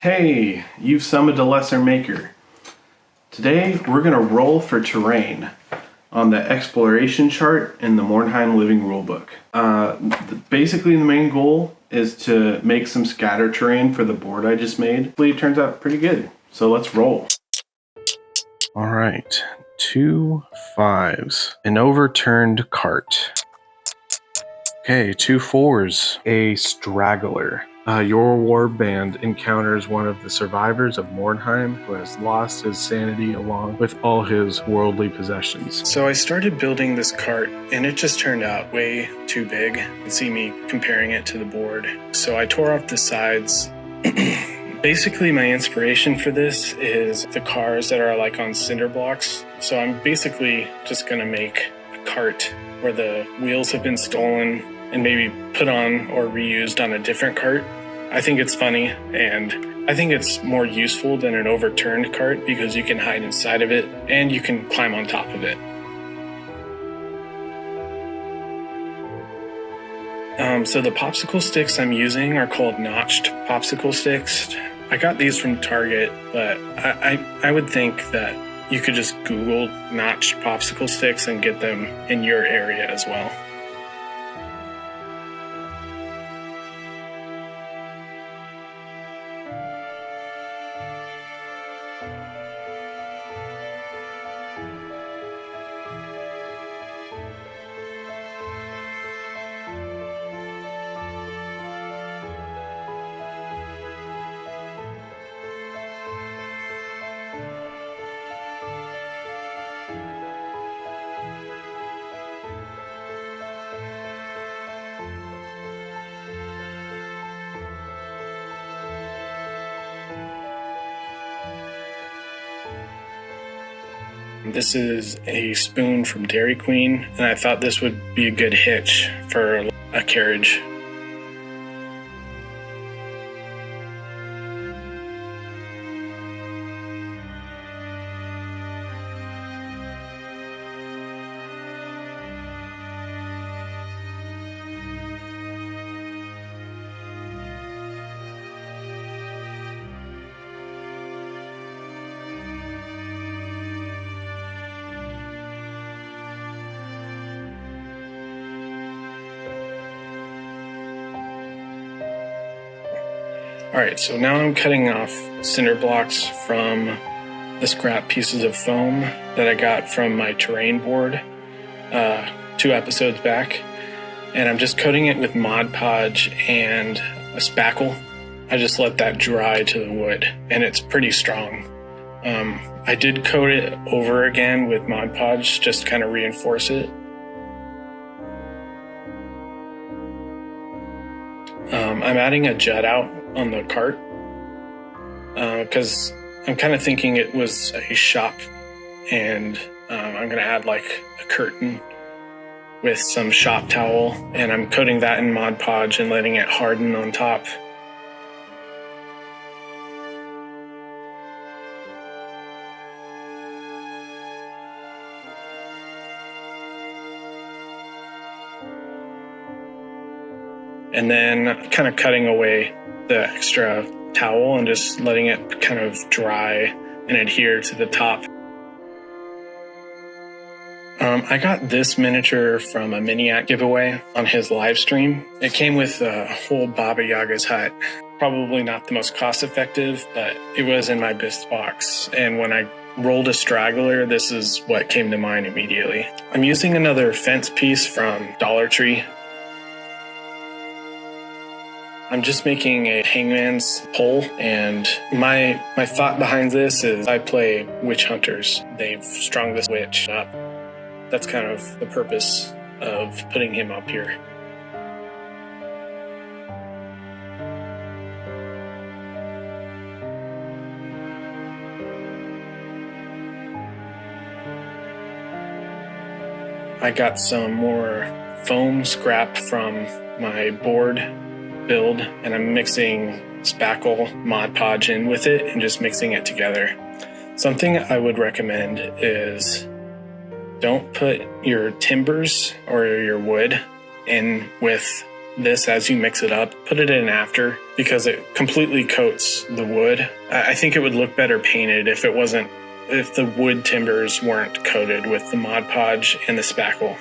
Hey, you've summoned a lesser maker. Today we're going to roll for terrain on the exploration chart in the Mordheim Living Rulebook. Basically the main goal is to make some scatter terrain for the board I just made. Hopefully it turns out pretty good. So let's roll. Alright, 2 5s. An overturned cart. Okay, 2 4s. A straggler. Your warband encounters one of the survivors of Mordheim who has lost his sanity along with all his worldly possessions. So I started building this cart and it just turned out way too big. You can see me comparing it to the board. So I tore off the sides. Basically my inspiration for this is the cars that are like on cinder blocks. So I'm basically just gonna make a cart where the wheels have been stolen and maybe put on or reused on a different cart. I think it's funny, and I think it's more useful than an overturned cart because you can hide inside of it and you can climb on top of it. So the popsicle sticks I'm using are called notched popsicle sticks. I got these from Target, but I would think that you could just Google notched popsicle sticks and get them in your area as well. This is a spoon from Dairy Queen, and I thought this would be a good hitch for a carriage. Alright, so now I'm cutting off cinder blocks from the scrap pieces of foam that I got from my terrain board 2 episodes back. And I'm just coating it with Mod Podge and a spackle. I just let that dry to the wood, and it's pretty strong. I did coat it over again with Mod Podge just to kind of reinforce it. I'm adding a jut out on the cart because I'm kind of thinking it was a shop, and I'm going to add like a curtain with some shop towel, and I'm coating that in Mod Podge and letting it harden on top. And then kind of cutting away the extra towel and just letting it kind of dry and adhere to the top. I got this miniature from a Miniac giveaway on his live stream. It came with a whole Baba Yaga's hut. Probably not the most cost effective, but it was in my best box. And when I rolled a straggler, this is what came to mind immediately. I'm using another fence piece from Dollar Tree. I'm just making a hangman's pole, and my thought behind this is I play witch hunters. They've strung this witch up. That's kind of the purpose of putting him up here. I got some more foam scrap from my board build, and I'm mixing spackle Mod Podge in with it and just mixing it together. Something I would recommend is don't put your timbers or your wood in with this as you mix it up. Put it in after because it completely coats the wood. I think it would look better painted if the wood timbers weren't coated with the Mod Podge and the spackle.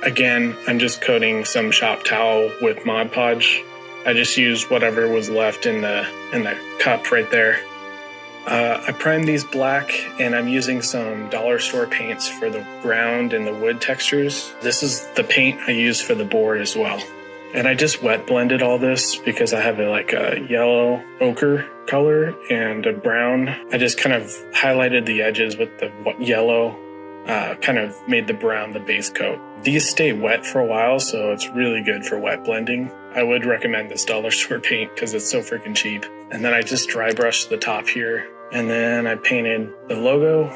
Again, I'm just coating some shop towel with Mod Podge. I just used whatever was left in the cup right there. I primed these black, and I'm using some dollar store paints for the ground and the wood textures. This is the paint I use for the board as well. And I just wet blended all this because I have a yellow ochre color and a brown. I just kind of highlighted the edges with the yellow, kind of made the brown the base coat. These stay wet for a while, so it's really good for wet blending. I would recommend this dollar store paint because it's so freaking cheap. And then I just dry brushed the top here, and then I painted the logo.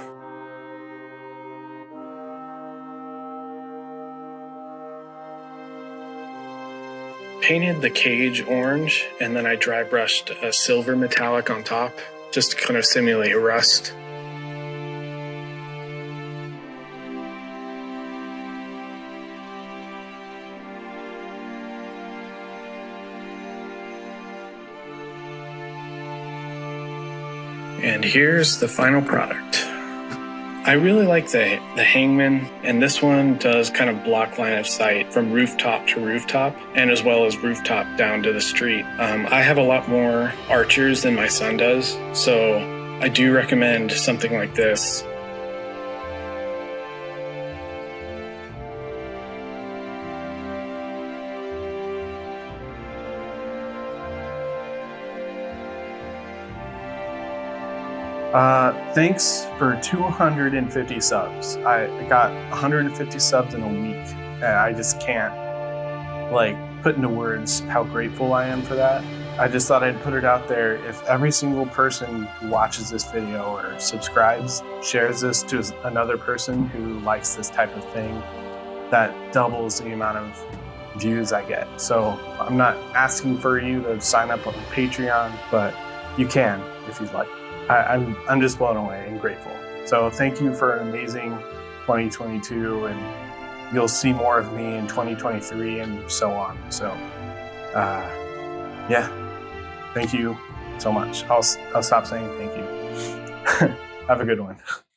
Painted the cage orange, and then I dry brushed a silver metallic on top just to kind of simulate rust. And here's the final product. I really like the hangman, and this one does kind of block line of sight from rooftop to rooftop, and as well as rooftop down to the street. I have a lot more archers than my son does, so I do recommend something like this. Thanks for 250 subs. I got 150 subs in a week, and I just can't put into words how grateful I am for that. I just thought I'd put it out there. If every single person who watches this video or subscribes, shares this to another person who likes this type of thing, that doubles the amount of views I get. So I'm not asking for you to sign up on Patreon, but you can if you'd like. I'm just blown away and grateful. So thank you for an amazing 2022, and you'll see more of me in 2023 and so on. So yeah, thank you so much. I'll stop saying thank you. Have a good one.